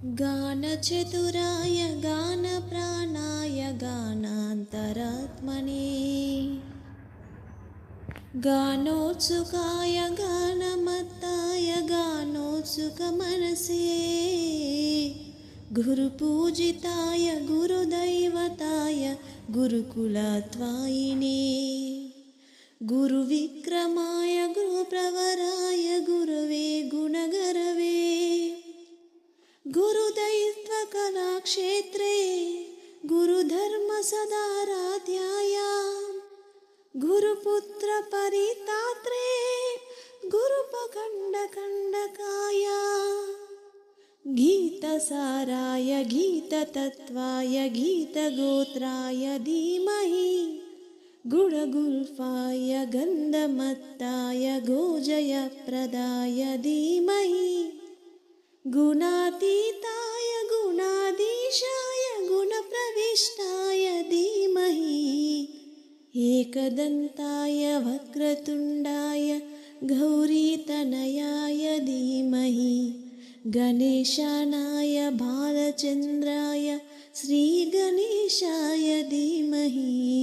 गानचतुराय गानप्राणाय गानान्तरात्मने गानोत्सुकाय गानमत्ताय गानोत्सुकमनसे गुरुपूजिताय गुरुदैवताय गुरुकुलत्वायिने गुरुविक्रमाय गुरुप्रवराय गुरवे गुणगरवे गुरुदैवकलाक्षेत्रे गुरुधर्मसदाराध्याय गुरुपुत्रपरितात्रे गुरुपखण्डकण्डकाय गीतसाराय गीततत्त्वाय गीतगोत्राय धीमहि गुणगुल्फाय गन्धमत्ताय गोजयप्रदाय धीमहि गुणातीताय गुणाधीशाय गुणप्रविष्टाय धीमहि एकदन्ताय वक्रतुण्डाय गौरीतनयाय धीमहि गणेशानाय बालचन्द्राय श्रीगणेशाय धीमहि